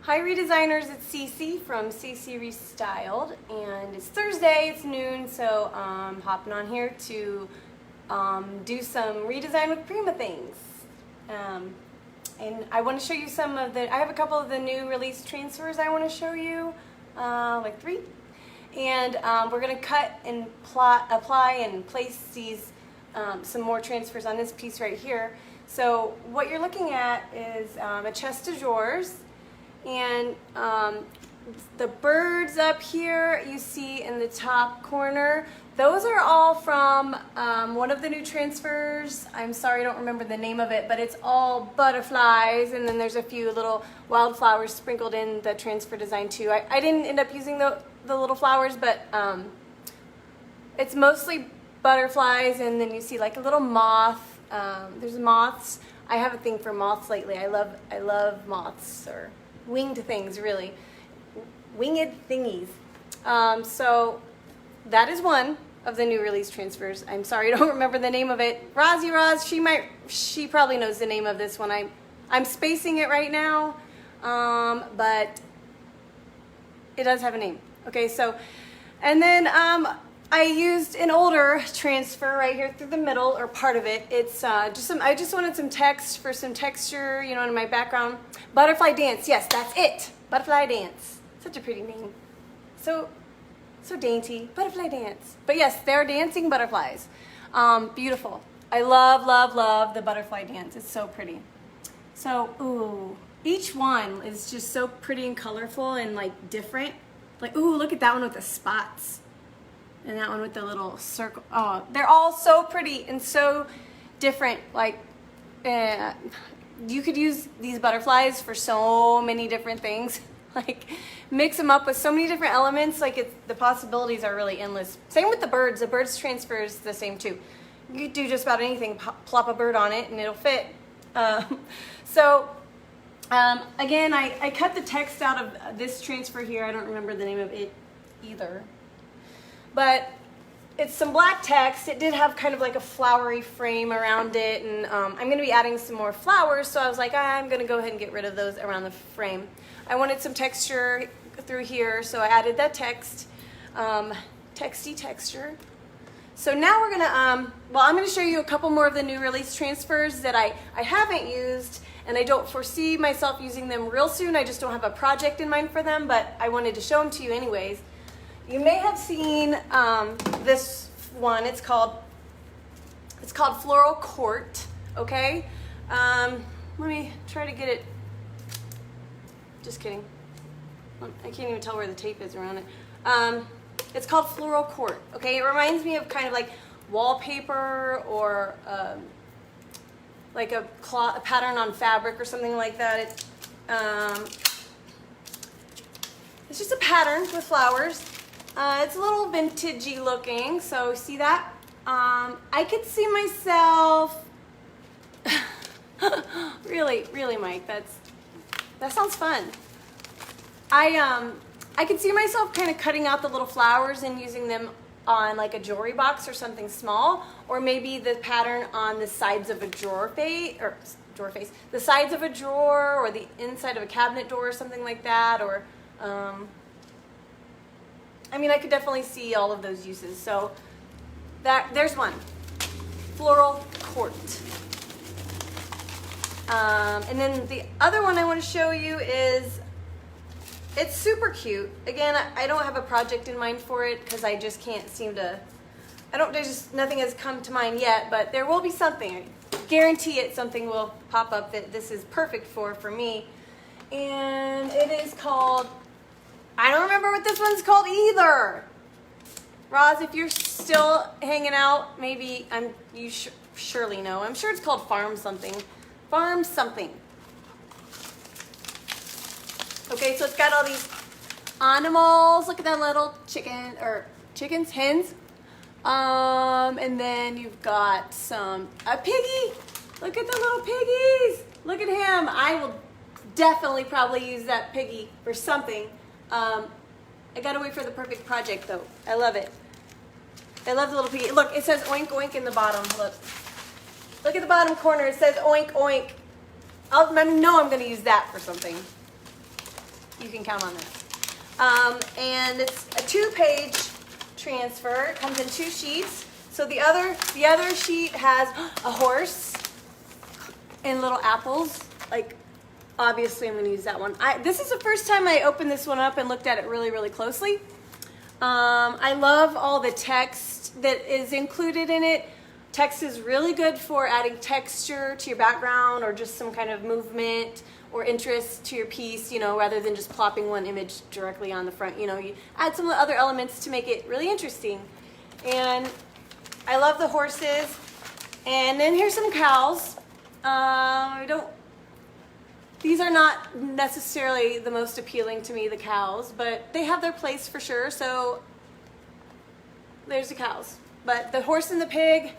Hi redesigners, it's Cece from Cece Restyled, and it's Thursday, it's noon, so I'm hopping on here to do some redesign with Prima things. And I want to show you some of the, I have a couple of the new release transfers I want to show you, like 3. And we're going to cut and apply and place these, some more transfers on this piece right here. So what you're looking at is a chest of drawers. And the birds up here you see in the top corner, those are all from one of the new transfers. I'm sorry, I don't remember the name of it, but it's all butterflies, and then there's a few little wildflowers sprinkled in the transfer design too. I didn't end up using the little flowers, but it's mostly butterflies, and then you see like a little moth. There's moths. I have a thing for moths lately. I love moths, or winged things, really. Winged thingies. So that is one of the new release transfers. I'm sorry, I don't remember the name of it. Roz, she probably knows the name of this one. I'm spacing it right now, but it does have a name. Okay, so, and then I used an older transfer right here through the middle, or part of it. It's I just wanted some text for some texture, you know, in my background. Butterfly Dance, yes, that's it. Butterfly Dance. Such a pretty name. So dainty. Butterfly Dance. But yes, they're dancing butterflies. Beautiful. I love the butterfly dance. It's so pretty. So, ooh, each one is just so pretty and colorful and like different. Like, ooh, look at that one with the spots. And that one with the little circle. Oh, they're all so pretty and so different. Like, you could use these butterflies for so many different things. Like, mix them up with so many different elements. Like, the possibilities are really endless. Same with the birds. The birds transfer is the same too. You could do just about anything. Plop a bird on it and it'll fit. Again, I cut the text out of this transfer here. I don't remember the name of it either. But it's some black text. It did have kind of like a flowery frame around it, and I'm going to be adding some more flowers, so I was like, I'm going to go ahead and get rid of those around the frame. I wanted some texture through here, so I added that text, texty texture. So now we're going to, I'm going to show you a couple more of the new release transfers that I haven't used, and I don't foresee myself using them real soon. I just don't have a project in mind for them, but I wanted to show them to you anyways. You may have seen this one. It's called Floral Court. Okay. Let me try to get it. Just kidding. I can't even tell where the tape is around it. It's called Floral Court. Okay. It reminds me of kind of like wallpaper, or like a pattern on fabric or something like that. It's just a pattern with flowers. It's a little vintagey looking, so see that? I could see myself, really, Mike, that sounds fun. I could see myself kind of cutting out the little flowers and using them on like a jewelry box or something small, or maybe the pattern on the sides of a the sides of a drawer, or the inside of a cabinet door or something like that, or I mean, I could definitely see all of those uses. So there's one, Floral Court. And then the other one I want to show you is, it's super cute. Again, I don't have a project in mind for it because I just can't seem to, nothing has come to mind yet, but there will be something. I guarantee it, something will pop up that this is perfect for me. And it is called, I don't remember what this one's called either. Roz, if you're still hanging out, maybe you surely know. I'm sure it's called Farm something. Farm something. Okay, so it's got all these animals. Look at that little chickens, hens. And then you've got a piggy. Look at the little piggies. Look at him. I will definitely probably use that piggy for something. I gotta wait for the perfect project though. I love it. I love the little piggy. Look, it says oink oink in the bottom. Look at the bottom corner. It says oink oink. I know I'm gonna use that for something. You can count on that. And it's a 2-page transfer. It comes in 2 sheets. So the other sheet has a horse and little apples. Like, obviously I'm going to use that one. This is the first time I opened this one up and looked at it really, really closely. I love all the text that is included in it. Text is really good for adding texture to your background or just some kind of movement or interest to your piece, you know, rather than just plopping one image directly on the front. You know, you add some of the other elements to make it really interesting. And I love the horses. And then here's some cows. These are not necessarily the most appealing to me, the cows, but they have their place for sure. So there's the cows. But the horse and the pig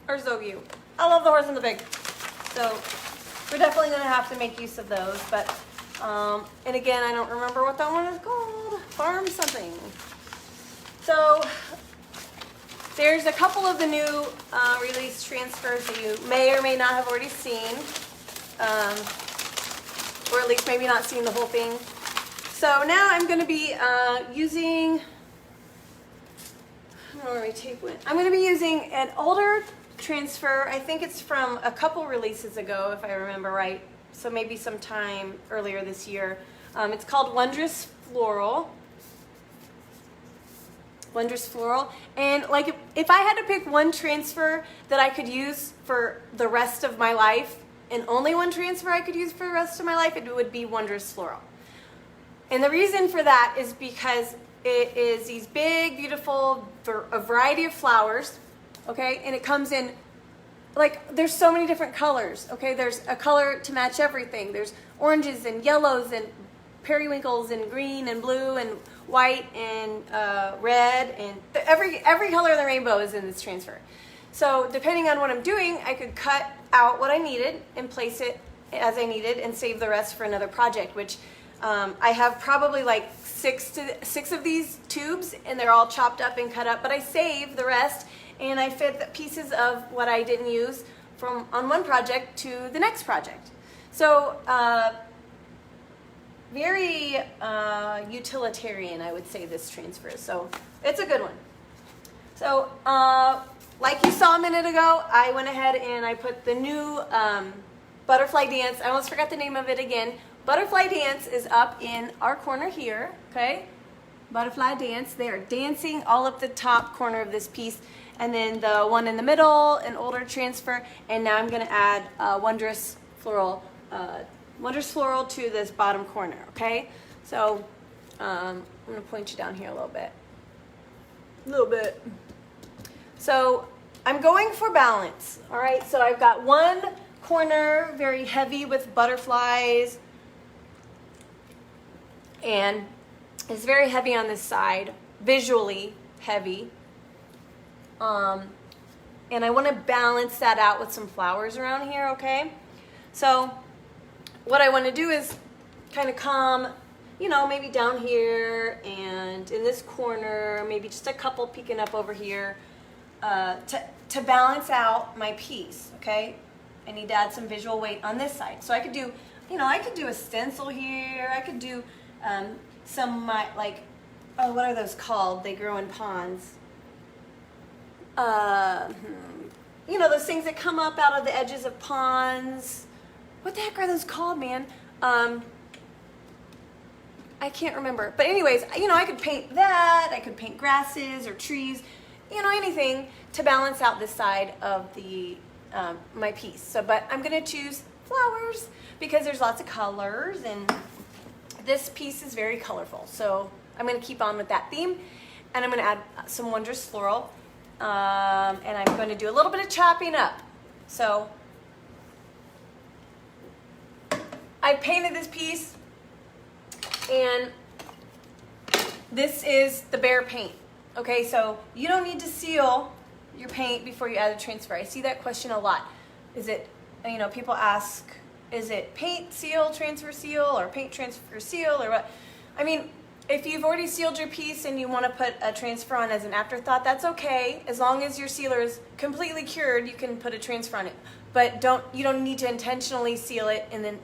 are so cute. I love the horse and the pig. So we're definitely going to have to make use of those. But, and again, I don't remember what that one is called. Farm something. So there's a couple of the new release transfers that you may or may not have already seen. Or at least maybe not seen the whole thing. So now I'm going to be using, I don't know where my tape went. I'm going to be using an older transfer. I think it's from a couple releases ago, if I remember right. So maybe sometime earlier this year. It's called Wondrous Floral. Wondrous Floral. And like if I had to pick one transfer that I could use for the rest of my life, and only one transfer I could use for the rest of my life, it would be Wondrous Floral. And the reason for that is because it is these big, beautiful, a variety of flowers, okay? And it comes in, like, there's so many different colors, okay? There's a color to match everything. There's oranges and yellows and periwinkles and green and blue and white and red, and every color of the rainbow is in this transfer. So depending on what I'm doing, I could cut out what I needed and place it as I needed and save the rest for another project, which I have probably like six of these tubes, and they're all chopped up and cut up, but I save the rest and I fit the pieces of what I didn't use from on one project to the next project. So very utilitarian, I would say, this transfer. So it's a good one. So like you saw a minute ago, I went ahead and I put the new Butterfly Dance. I almost forgot the name of it again. Butterfly Dance is up in our corner here, okay? Butterfly Dance. They are dancing all up the top corner of this piece. And then the one in the middle, an older transfer. And now I'm going to add Wondrous Floral to this bottom corner, okay? So I'm going to point you down here a little bit. So I'm going for balance, all right? So I've got one corner very heavy with butterflies, and it's very heavy on this side, visually heavy. And I want to balance that out with some flowers around here, okay? So what I want to do is kind of come, you know, maybe down here and in this corner, maybe just a couple peeking up over here. To balance out my piece, okay? I need to add some visual weight on this side. So I could do, you know, I could do a stencil here. I could do some, like, oh, what are those called? They grow in ponds. You know, those things that come up out of the edges of ponds. What the heck are those called, man? I can't remember. But anyways, you know, I could paint that. I could paint grasses or trees. You know, anything to balance out this side of the my piece. So, but I'm going to choose flowers because there's lots of colors, and this piece is very colorful. So I'm going to keep on with that theme, and I'm going to add some Wondrous Floral, and I'm going to do a little bit of chopping up. So I painted this piece, and this is the bare paint. Okay, so you don't need to seal your paint before you add a transfer. I see that question a lot. Is it, you know, people ask, is it paint, seal, transfer, seal, or paint, transfer, seal, or what? I mean, if you've already sealed your piece and you want to put a transfer on as an afterthought, that's okay. As long as your sealer is completely cured, you can put a transfer on it. But you don't need to intentionally seal it and then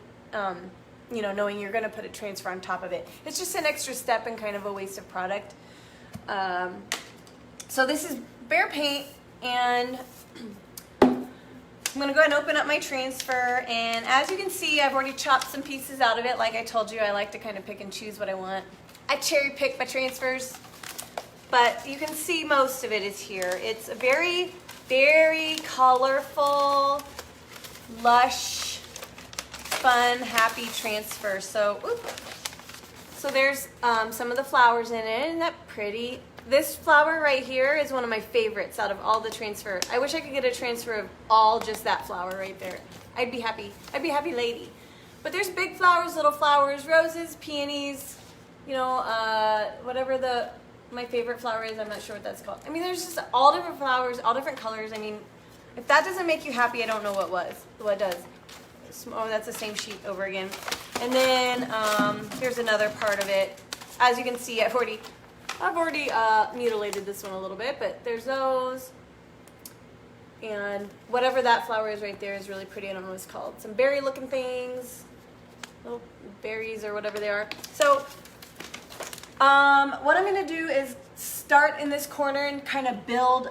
you know, knowing you're going to put a transfer on top of it. It's just an extra step and kind of a waste of product. So this is bare paint, and I'm going to go ahead and open up my transfer, and as you can see, I've already chopped some pieces out of it. Like I told you, I like to kind of pick and choose what I want. I cherry pick my transfers, but you can see most of it is here. It's a very, very colorful, lush, fun, happy transfer. So, so there's some of the flowers in it. Isn't that pretty? This flower right here is one of my favorites out of all the transfer. I wish I could get a transfer of all just that flower right there. I'd be happy. I'd be a happy lady. But there's big flowers, little flowers, roses, peonies, you know, whatever my favorite flower is. I'm not sure what that's called. I mean, there's just all different flowers, all different colors. I mean, if that doesn't make you happy, I don't know what does. Oh, that's the same sheet over again. And then here's another part of it. As you can see, I've already mutilated this one a little bit, but there's those. And whatever that flower is right there is really pretty. I don't know what it's called. Some berry looking things, little berries or whatever they are. So what I'm going to do is start in this corner and kind of build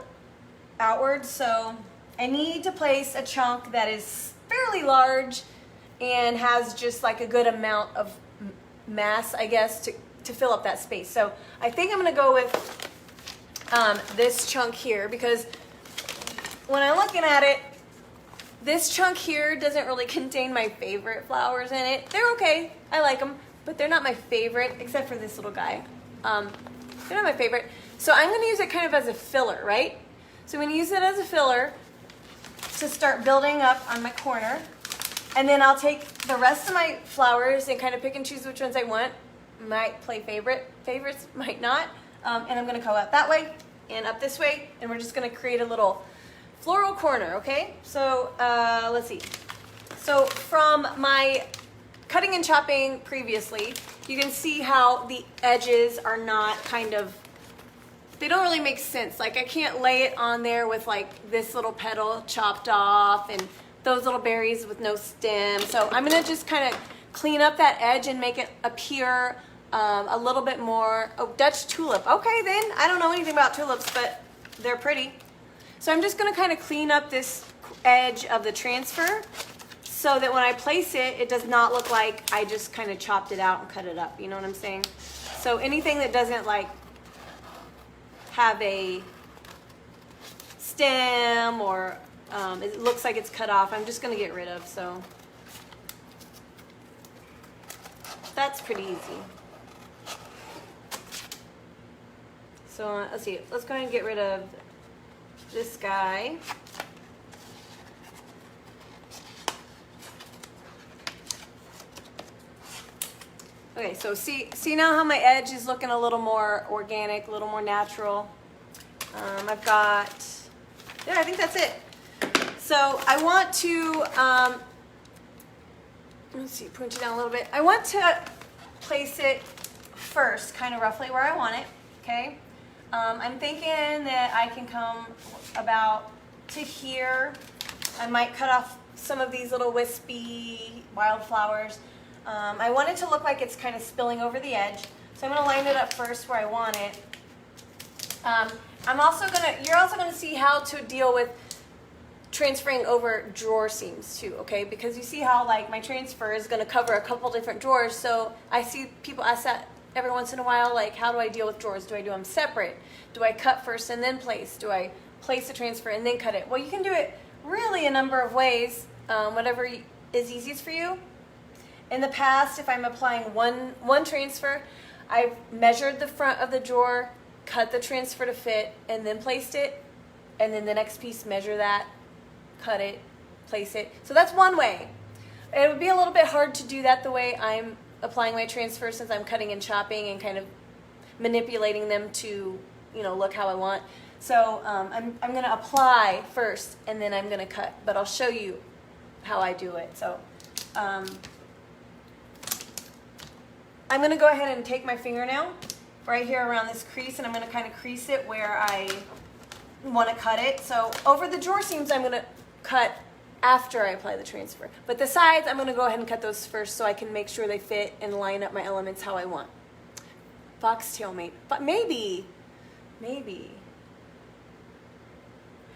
outwards. So I need to place a chunk that is fairly large and has just like a good amount of mass, I guess, to fill up that space. So I think I'm going to go with this chunk here, because when I'm looking at it, this chunk here doesn't really contain my favorite flowers in it. They're okay. I like them, but they're not my favorite, except for this little guy. They're not my favorite. So I'm going to use it kind of as a filler, right? So I'm going to use it as a filler to start building up on my corner. And then I'll take the rest of my flowers and kind of pick and choose which ones I want. Might play favorites, might not. And I'm going to go out that way and up this way. And we're just going to create a little floral corner, okay? So let's see. So from my cutting and chopping previously, you can see how the edges are not they don't really make sense. Like I can't lay it on there with like this little petal chopped off and those little berries with no stem. So I'm gonna just kind of clean up that edge and make it appear a little bit more. Oh, Dutch tulip. Okay then, I don't know anything about tulips, but they're pretty. So I'm just gonna kind of clean up this edge of the transfer so that when I place it, it does not look like I just kind of chopped it out and cut it up. You know what I'm saying? So anything that doesn't like have a stem or it looks like it's cut off, I'm just going to get rid of. So that's pretty easy. So let's see. Let's go ahead and get rid of this guy. Okay, so see now how my edge is looking a little more organic, a little more natural. I've got, yeah, I think that's it. So I want to, let's see, point it down a little bit. I want to place it first, kind of roughly where I want it, okay? I'm thinking that I can come about to here. I might cut off some of these little wispy wildflowers. I want it to look like it's kind of spilling over the edge. So I'm going to line it up first where I want it. You're also going to see how to deal with transferring over drawer seams too, okay? Because you see how like my transfer is going to cover a couple different drawers. So I see people ask that every once in a while, like how do I deal with drawers? Do I do them separate? Do I cut first and then place? Do I place the transfer and then cut it? Well, you can do it really a number of ways, whatever is easiest for you. In the past, if I'm applying one transfer, I've measured the front of the drawer, cut the transfer to fit, and then placed it. And then the next piece, measure that, cut it, place it. So that's one way. It would be a little bit hard to do that the way I'm applying my transfer, since I'm cutting and chopping and kind of manipulating them to, you know, look how I want. So I'm going to apply first, and then I'm going to cut. But I'll show you how I do it. So I'm going to go ahead and take my fingernail right here around this crease, and I'm going to kind of crease it where I want to cut it. So over the drawer seams, I'm going to cut after I apply the transfer. But the sides, I'm gonna go ahead and cut those first so I can make sure they fit and line up my elements how I want. Foxtail mate, but maybe.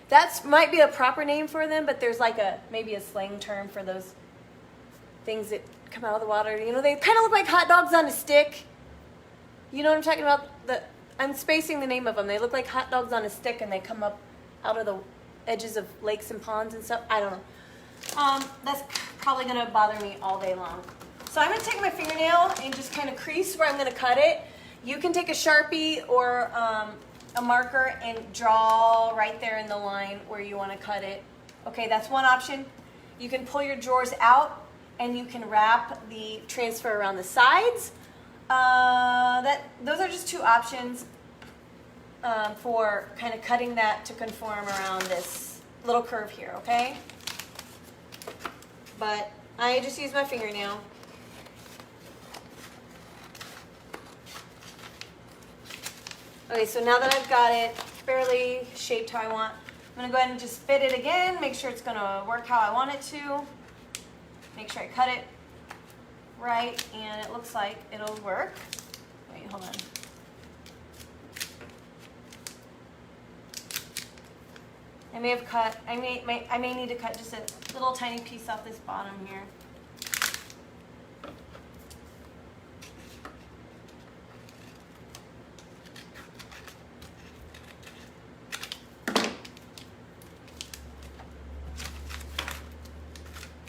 That might be a proper name for them, but there's like maybe a slang term for those things that come out of the water. You know, they kind of look like hot dogs on a stick. You know what I'm talking about? I'm spacing the name of them. They look like hot dogs on a stick, and they come up out of the edges of lakes and ponds and stuff. I don't know. That's probably going to bother me all day long. So I'm going to take my fingernail and just kind of crease where I'm going to cut it. You can take a Sharpie or a marker and draw right there in the line where you want to cut it. Okay, that's one option. You can pull your drawers out and you can wrap the transfer around the sides. Those are just two options for kind of cutting that to conform around this little curve here, okay? But I just use my fingernail. Okay, so now that I've got it fairly shaped how I want, I'm going to go ahead and just fit it again, make sure it's going to work how I want it to. Make sure I cut it right, and it looks like it'll work. Wait, hold on. I may have cut, I may need to cut just a little tiny piece off this bottom here.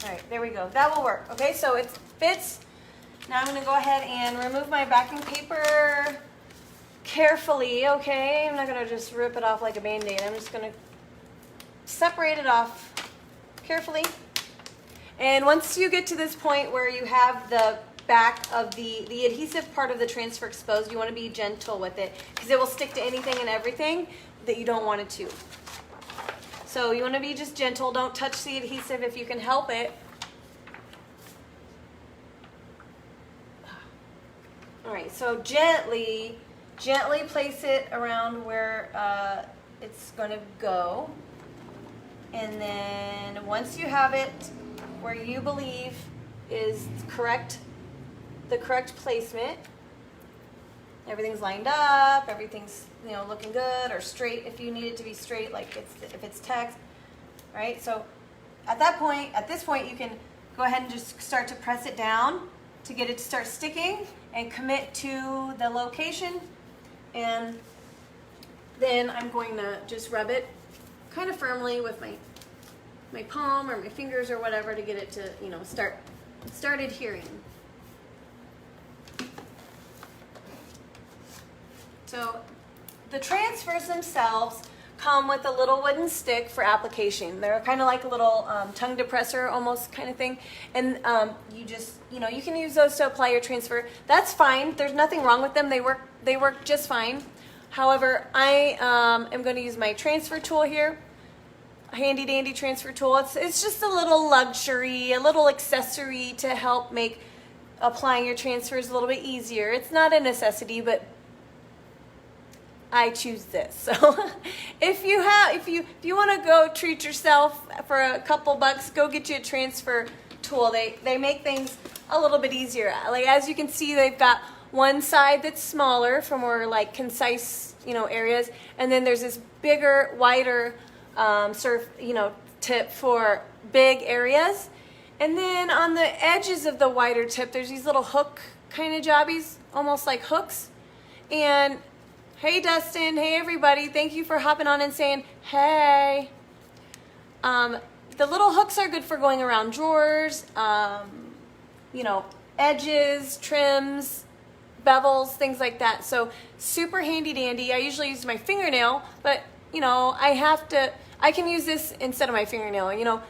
All right, there we go. That will work. Okay, so it fits. Now I'm going to go ahead and remove my backing paper carefully, okay? I'm not going to just rip it off like a Band-Aid. I'm just going to separate it off carefully. And once you get to this point where you have the back of the adhesive part of the transfer exposed, you want to be gentle with it because it will stick to anything and everything that you don't want it to. So you want to be just gentle. Don't touch the adhesive if you can help it. All right, so gently place it around where it's going to go. And then once you have it where you believe is correct, the correct placement, everything's lined up, everything's, you know, looking good, or straight if you need it to be straight, like if it's text, right? So at this point, you can go ahead and just start to press it down to get it to start sticking and commit to the location. And then I'm going to just rub it kind of firmly with my palm or my fingers or whatever to get it to, you know, start adhering. So the transfers themselves come with a little wooden stick for application. They're kind of like a little tongue depressor almost kind of thing. And you just, you know, you can use those to apply your transfer. That's fine. There's nothing wrong with them. They work just fine. However, I am going to use my transfer tool here. A handy dandy transfer tool. It's just a little luxury, a little accessory to help make applying your transfers a little bit easier. It's not a necessity, but I choose this. So if you want to go treat yourself for a couple bucks, go get you a transfer tool. They make things a little bit easier. Like as you can see, they've got one side that's smaller for more like concise, you know, areas, and then there's this bigger, wider tip for big areas. And then on the edges of the wider tip, there's these little hook kind of jobbies, almost like hooks. And hey Dustin, hey everybody, thank you for hopping on and saying hey. The little hooks are good for going around drawers, edges, trims, bevels, things like that. So super handy dandy. I usually use my fingernail, but you know, I can use this instead of my fingernail, you know,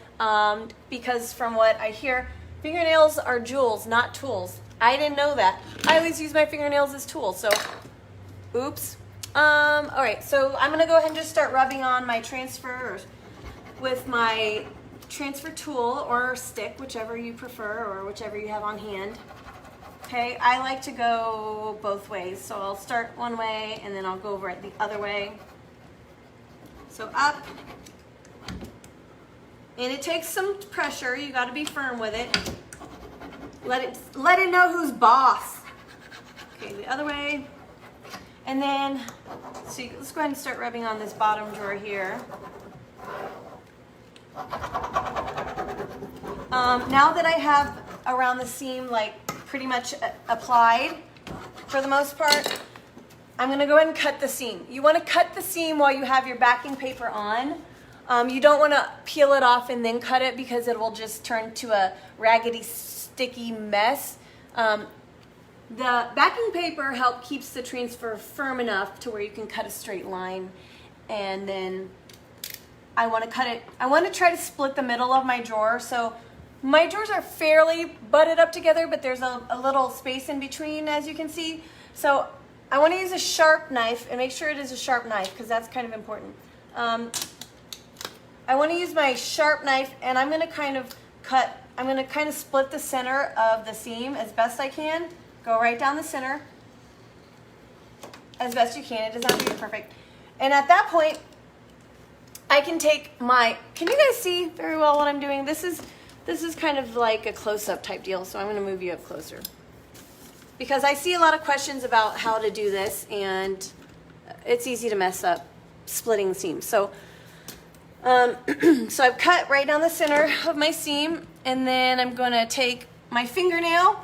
because from what I hear, fingernails are jewels, not tools. I didn't know that. I always use my fingernails as tools, so oops. All right, so I'm gonna go ahead and just start rubbing on my transfer with my transfer tool or stick, whichever you prefer or whichever you have on hand. Okay, I like to go both ways, so I'll start one way and then I'll go over it the other way. So up And it takes some pressure. You got to be firm with it. Let it know who's boss. Okay, the other way. And then, so let's go ahead and start rubbing on this bottom drawer here. Now that I have around the seam like pretty much applied for the most part, I'm going to go ahead and cut the seam. You want to cut the seam while you have your backing paper on. You don't want to peel it off and then cut it because it will just turn to a raggedy, sticky mess. The backing paper keeps the transfer firm enough to where you can cut a straight line. And then I want to cut it. I want to try to split the middle of my drawer. So my drawers are fairly butted up together, but there's a little space in between, as you can see. So I want to use a sharp knife, and make sure it is a sharp knife because that's kind of important. I want to use my sharp knife, and I'm going to kind of split the center of the seam as best I can. Go right down the center as best you can. It doesn't have to be perfect. And at that point, I can take can you guys see very well what I'm doing? This is kind of like a close-up type deal, so I'm going to move you up closer. Because I see a lot of questions about how to do this, and it's easy to mess up splitting seams. So, so I've cut right down the center of my seam, and then I'm going to take my fingernail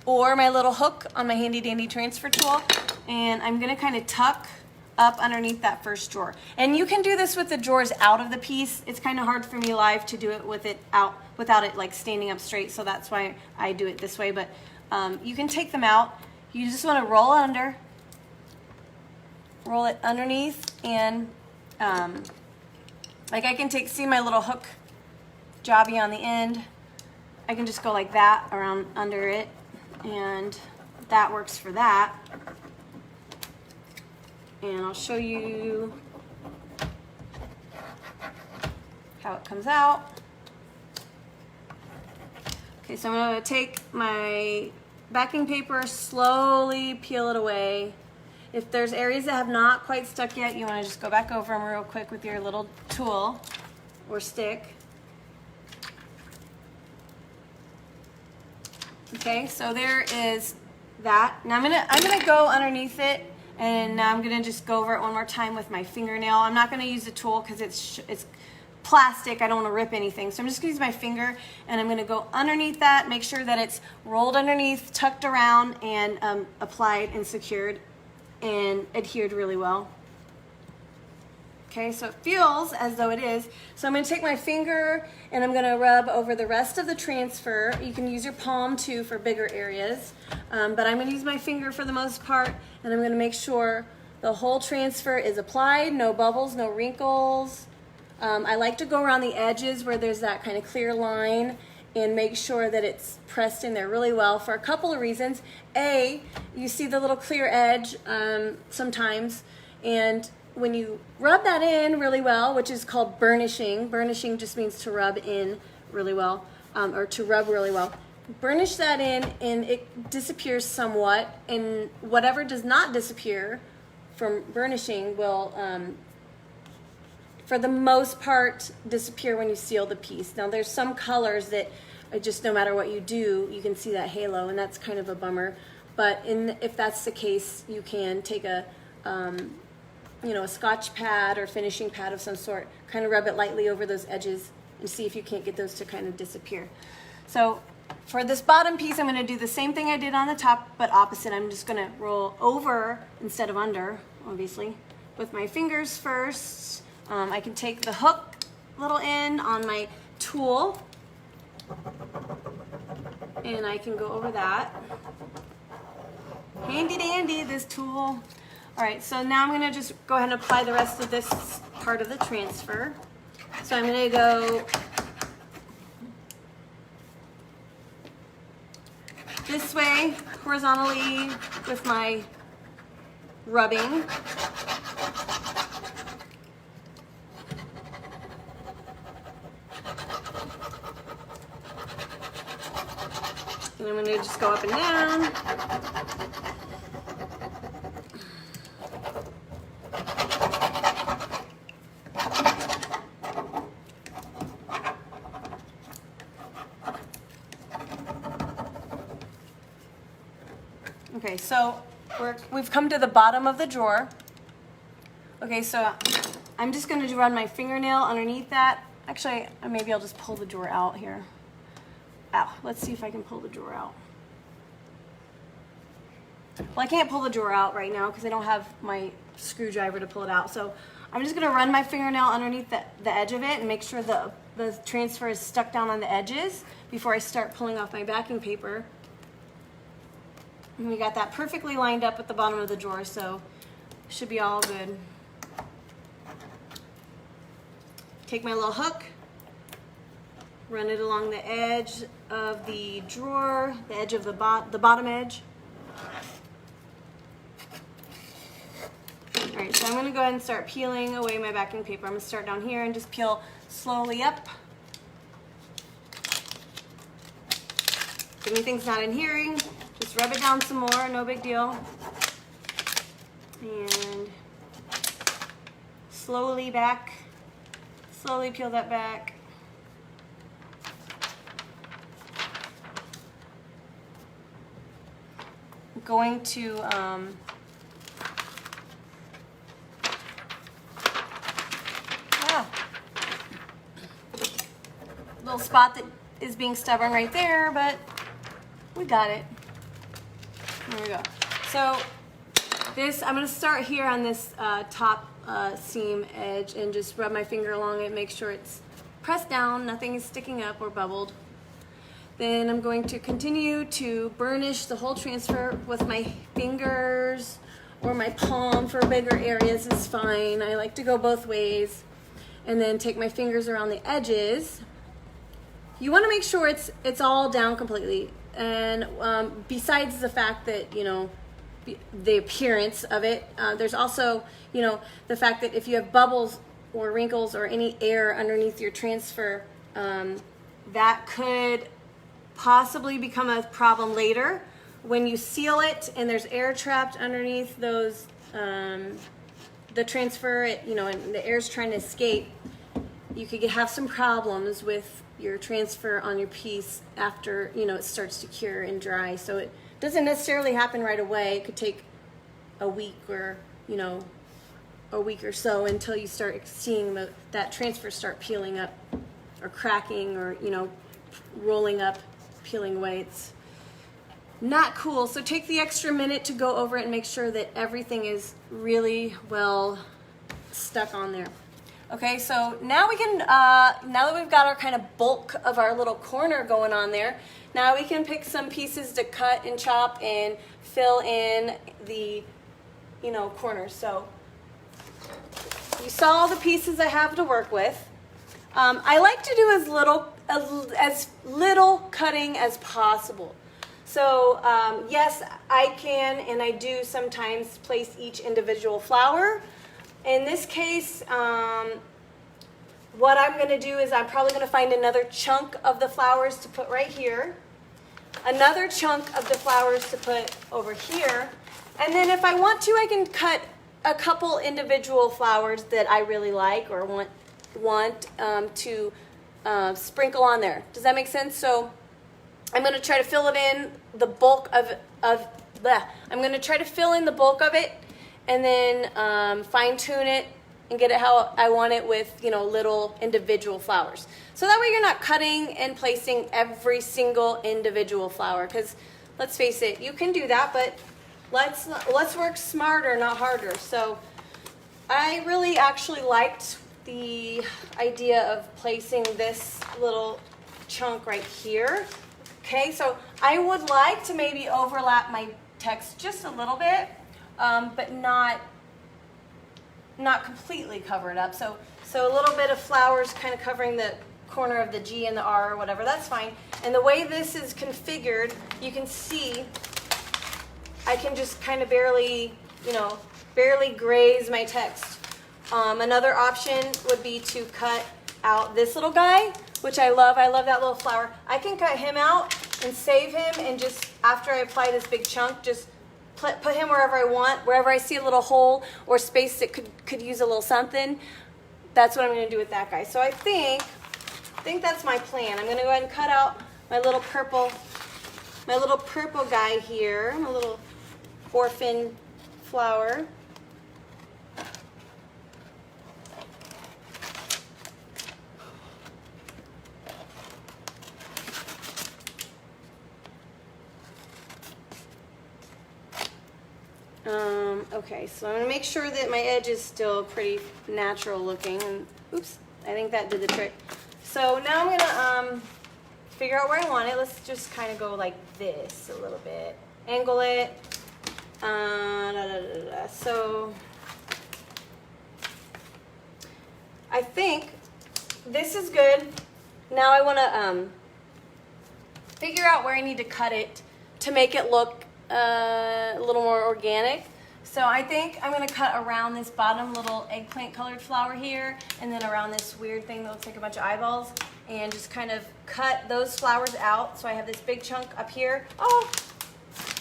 or my little hook on my handy dandy transfer tool, and I'm going to kind of tuck up underneath that first drawer. And you can do this with the drawers out of the piece. It's kind of hard for me live to do it with it out without it like standing up straight, so that's why I do it this way. But you can take them out. You just want to roll it underneath, and like I can see my little hook jobby on the end. I can just go like that around under it, and that works for that. And I'll show you how it comes out. Okay, so I'm going to take my backing paper, slowly peel it away. If there's areas that have not quite stuck yet, you want to just go back over them real quick with your little tool or stick. Okay, so there is that. Now I'm gonna go underneath it, and now I'm gonna just go over it one more time with my fingernail. I'm not gonna use the tool because it's plastic. I don't want to rip anything, so I'm just gonna use my finger, and I'm gonna go underneath that, make sure that it's rolled underneath, tucked around, and applied and secured and adhered really well. Okay, so it feels as though it is. So I'm going to take my finger and I'm going to rub over the rest of the transfer. You can use your palm too for bigger areas, but I'm going to use my finger for the most part, and I'm going to make sure the whole transfer is applied, no bubbles, no wrinkles. I like to go around the edges where there's that kind of clear line and make sure that it's pressed in there really well for a couple of reasons. A, you see the little clear edge sometimes, and when you rub that in really well, which is called burnishing. Burnishing just means to rub in really well, or to rub really well. Burnish that in and it disappears somewhat, and whatever does not disappear from burnishing will, for the most part, disappear when you seal the piece. Now there's some colors that just no matter what you do, you can see that halo, and that's kind of a bummer. But if that's the case, you can take a a Scotch pad or finishing pad of some sort, kind of rub it lightly over those edges and see if you can't get those to kind of disappear. So for this bottom piece, I'm going to do the same thing I did on the top, but opposite. I'm just going to roll over instead of under, obviously, with my fingers first. I can take the hook little end on my tool, and I can go over that. Handy dandy, this tool. All right, so now I'm going to just go ahead and apply the rest of this part of the transfer. So I'm going to go this way horizontally with my rubbing. And I'm going to just go up and down. Okay, so we've come to the bottom of the drawer. Okay, so I'm just going to run my fingernail underneath that. Actually, maybe I'll just pull the drawer out here. Ow, let's see if I can pull the drawer out. Well, I can't pull the drawer out right now because I don't have my screwdriver to pull it out. So I'm just going to run my fingernail underneath the edge of it and make sure the transfer is stuck down on the edges before I start pulling off my backing paper. And we got that perfectly lined up at the bottom of the drawer, so it should be all good. Take my little hook, run it along the edge of the drawer, the edge of the bottom edge. All right, so I'm going to go ahead and start peeling away my backing paper. I'm going to start down here and just peel slowly up. If anything's not adhering, just rub it down some more, no big deal. And slowly back, slowly peel that back. I'm going to little spot that is being stubborn right there, but we got it. There we go. So this, I'm going to start here on this top seam edge and just rub my finger along it, make sure it's pressed down, nothing is sticking up or bubbled. Then I'm going to continue to burnish the whole transfer with my fingers or my palm for bigger areas is fine. I like to go both ways. And then take my fingers around the edges. You want to make sure it's all down completely. And besides the fact that, you know, the appearance of it, there's also, you know, the fact that if you have bubbles or wrinkles or any air underneath your transfer, that could possibly become a problem later when you seal it and there's air trapped underneath those the transfer, you know, and the air's trying to escape. You could have some problems with your transfer on your piece after, you know, it starts to cure and dry. So it doesn't necessarily happen right away. It could take a week or, you know, a week or so until you start seeing that transfer start peeling up or cracking or, you know, rolling up, peeling away. It's not cool. So take the extra minute to go over it and make sure that everything is really well stuck on there. Okay, so now we can, now that we've got our kind of bulk of our little corner going on there, now we can pick some pieces to cut and chop and fill in the, you know, corners. So you saw all the pieces I have to work with. I like to do as little cutting as possible. So yes, I can and I do sometimes place each individual flower. In this case, what I'm going to do is I'm probably going to find another chunk of the flowers to put right here, another chunk of the flowers to put over here, and then if I want to, I can cut a couple individual flowers that I really like or want to sprinkle on there. Does that make sense? So I'm going to try to fill it in the bulk I'm going to try to fill in the bulk of it and then fine tune it and get it how I want it with, you know, little individual flowers. So that way you're not cutting and placing every single individual flower, because let's face it, you can do that, but let's work smarter, not harder. So I really actually liked the idea of placing this little chunk right here. Okay, so I would like to maybe overlap my text just a little bit, but not completely cover it up. So a little bit of flowers kind of covering the corner of the G and the R or whatever, that's fine. And the way this is configured, you can see I can just kind of barely graze my text. Another option would be to cut out this little guy, which I love. I love that little flower. I can cut him out and save him, and just after I apply this big chunk, just put him wherever I want, wherever I see a little hole or space that could use a little something. That's what I'm going to do with that guy. So I think that's my plan. I'm going to go ahead and cut out my little purple guy here, my little orphan flower. Okay, so I'm going to make sure that my edge is still pretty natural looking. And, oops, I think that did the trick. So now I'm going to figure out where I want it. Let's just kind of go like this a little bit. Angle it. So I think this is good. Now I want to figure out where I need to cut it to make it look a little more organic. So I think I'm going to cut around this bottom little eggplant colored flower here, and then around this weird thing that looks like a bunch of eyeballs, and just kind of cut those flowers out. So I have this big chunk up here. Oh,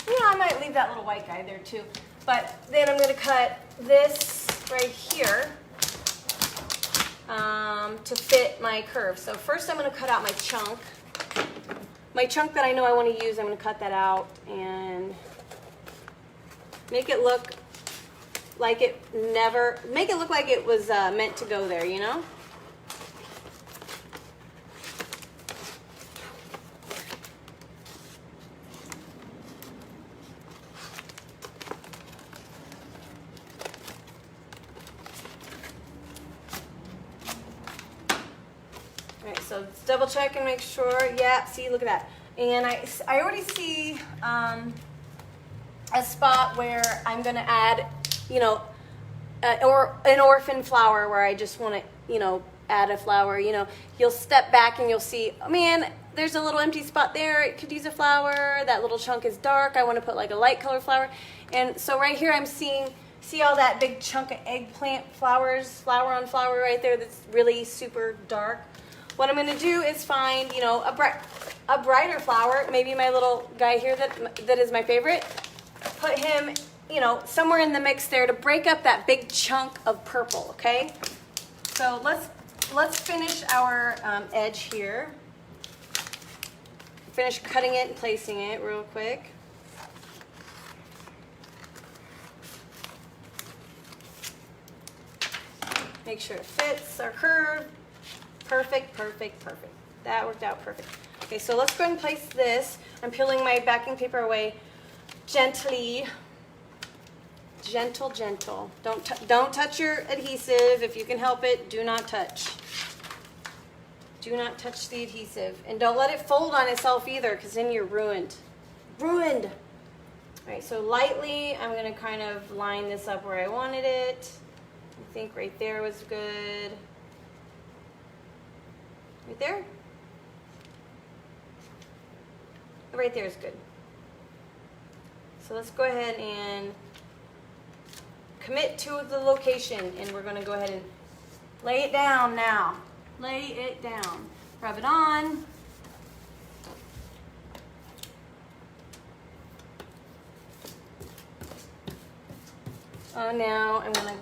yeah, I might leave that little white guy there too. But then I'm going to cut this right here to fit my curve. So first I'm going to cut out my chunk. My chunk that I know I want to use, I'm going to cut that out and make it look like it was meant to go there, you know? All right, so let's double check and make sure. Yeah, see, look at that. And I already see a spot where I'm going to add, you know, or an orphan flower where I just want to, you know, add a flower. You know, you'll step back and you'll see, oh man, there's a little empty spot there. It could use a flower. That little chunk is dark. I want to put like a light color flower. And so right here I'm seeing, see all that big chunk of eggplant flowers, flower on flower right there that's really super dark. What I'm going to do is find, you know, a brighter flower, maybe my little guy here that is my favorite. Put him, you know, somewhere in the mix there to break up that big chunk of purple, okay? So let's finish our edge here. Finish cutting it and placing it real quick. Make sure it fits our curve. Perfect, perfect, perfect. That worked out perfect. Okay, so let's go ahead and place this. I'm peeling my backing paper away gently. Gentle, gentle. Don't touch your adhesive. If you can help it, do not touch. Do not touch the adhesive. And don't let it fold on itself either, because then you're ruined. Ruined! All right, so lightly, I'm going to kind of line this up where I wanted it. I think right there was good. Right there? Right there is good. So let's go ahead and commit to the location, and we're going to go ahead and lay it down now. Lay it down. Rub it on. Now I'm going to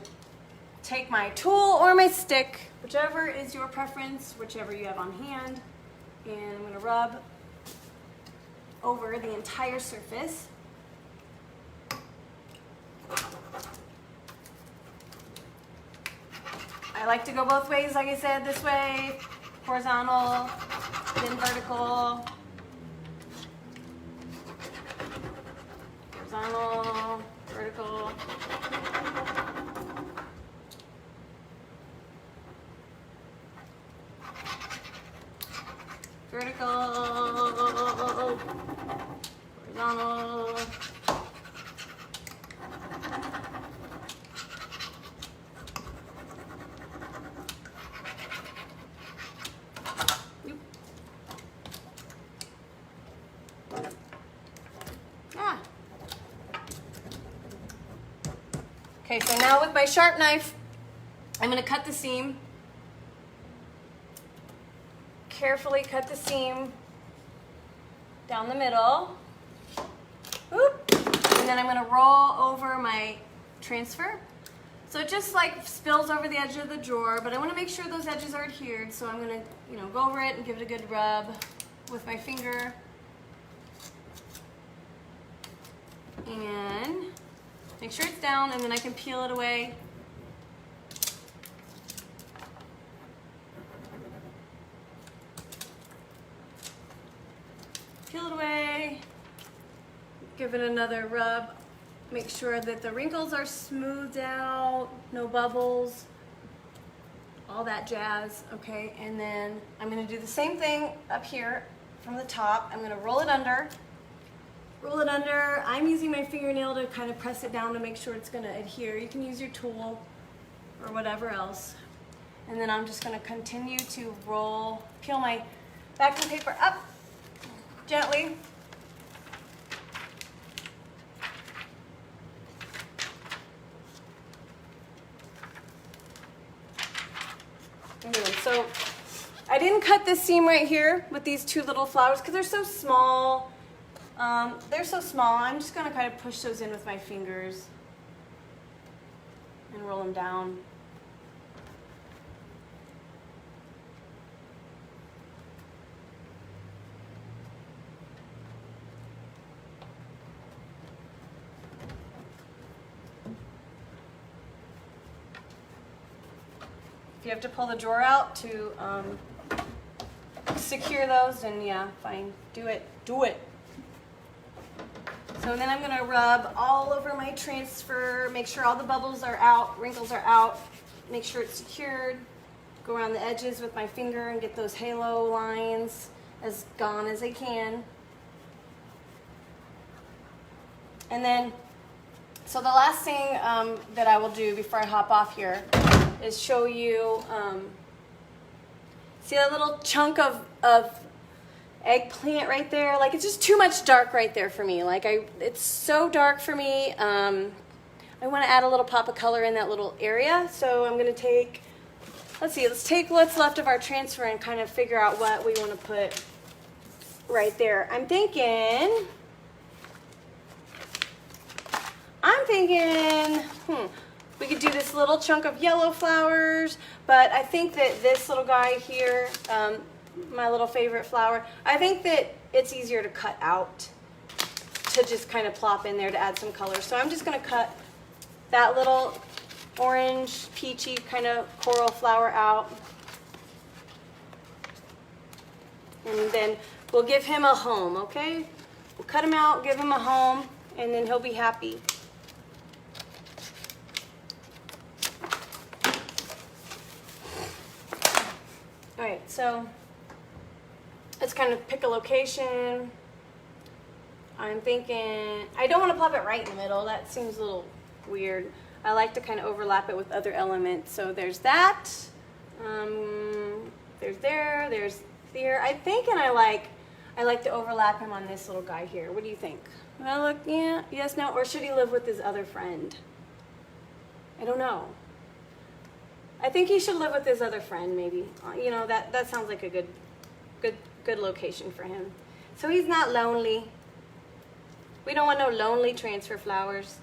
take my tool or my stick, whichever is your preference, whichever you have on hand, and I'm going to rub over the entire surface. I like to go both ways, like I said, this way, horizontal, then vertical, horizontal, vertical. Vertical, horizontal. Okay, so now with my sharp knife, I'm going to cut the seam. Carefully cut the seam down the middle. Oop. And then I'm going to roll over my transfer. So it just like spills over the edge of the drawer, but I want to make sure those edges are adhered. So I'm going to, go over it and give it a good rub with my finger. And Make sure it's down, and then I can peel it away. Peel it away. Give it another rub. Make sure that the wrinkles are smoothed out, no bubbles, all that jazz, okay? And then I'm gonna do the same thing up here from the top. I'm gonna roll it under. Roll it under. I'm using my fingernail to kind of press it down to make sure it's gonna adhere. You can use your tool or whatever else. And then I'm just gonna continue to roll, peel my backing paper up gently. So I didn't cut this seam right here with these two little flowers because they're so small. They're so small. I'm just going to kind of push those in with my fingers and roll them down. If you have to pull the drawer out to secure those, then yeah, fine. Do it. Do it. So then I'm going to rub all over my transfer, make sure all the bubbles are out, wrinkles are out, make sure it's secured. Go around the edges with my finger and get those halo lines as gone as I can. And then, so the last thing that I will do before I hop off here is show you, see that little chunk of eggplant right there? Like, it's just too much dark right there for me. Like, it's so dark for me. I want to add a little pop of color in that little area. So I'm going to take, let's take what's left of our transfer and kind of figure out what we want to put right there. I'm thinking, we could do this little chunk of yellow flowers, but I think that this little guy here, my little favorite flower, I think that it's easier to cut out, to just kind of plop in there to add some color. So I'm just going to cut that little orange, peachy kind of coral flower out. And then we'll give him a home, okay? We'll cut him out, give him a home, and then he'll be happy. All right, so let's kind of pick a location. I'm thinking, I don't want to plop it right in the middle. That seems a little weird. I like to kind of overlap it with other elements. So there's that. There's there. I think, and I like to overlap him on this little guy here. What do you think? Well, look, yeah, yes, no, or should he live with his other friend? I don't know. I think he should live with his other friend, maybe. You know, that sounds like a good location for him. So he's not lonely. We don't want no lonely transfer flowers.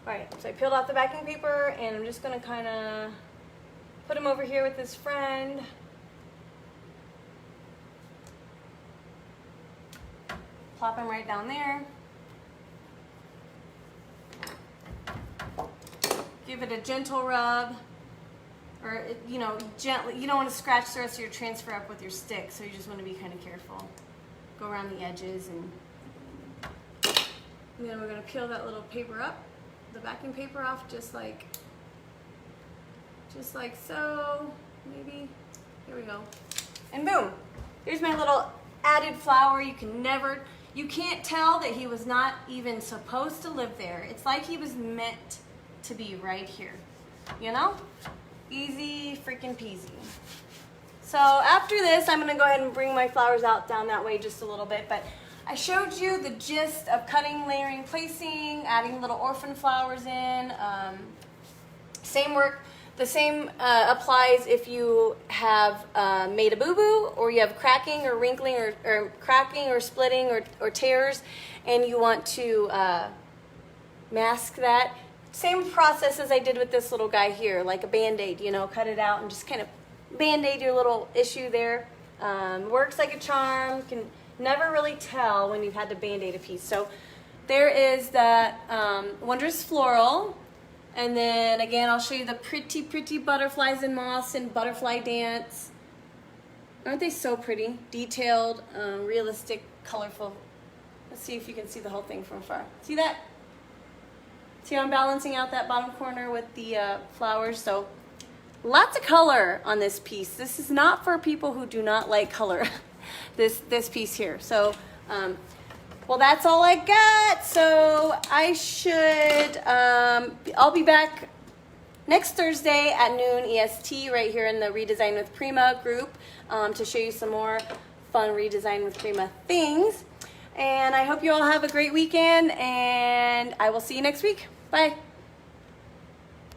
All right, so I peeled off the backing paper, and I'm just going to kind of put him over here with his friend. Plop him right down there. Give it a gentle rub, or you know, gently. You don't want to scratch the rest of your transfer up with your stick, so you just want to be kind of careful. Go around the edges, and then we're going to peel that little paper up, the backing paper off, just like so. Maybe here we go, and boom! Here's my little added flower. You can't tell that he was not even supposed to live there. It's like he was meant to be right here, you know? Easy freaking peasy. So after this, I'm gonna go ahead and bring my flowers out down that way just a little bit, but I showed you the gist of cutting, layering, placing, adding little orphan flowers in. Same work. The same applies if you have made a boo-boo, or you have cracking or wrinkling or cracking or splitting or tears, and you want to mask that. Same process as I did with this little guy here, like a Band-Aid, you know, cut it out and just kind of Band-Aid your little issue there. Works like a charm. Can never really tell when you've had to Band-Aid a piece. So there is that Wondrous Floral. And then again, I'll show you the pretty, pretty butterflies and moths and butterfly dance. Aren't they so pretty? Detailed, realistic, colorful. Let's see if you can see the whole thing from afar. See that? See how I'm balancing out that bottom corner with the flowers? So lots of color on this piece. This is not for people who do not like color, this piece here. So, well, that's all I got. So I should, I'll be back next Thursday at noon EST right here in the Redesign with Prima group to show you some more fun Redesign with Prima things. And I hope you all have a great weekend, and I will see you next week. Bye.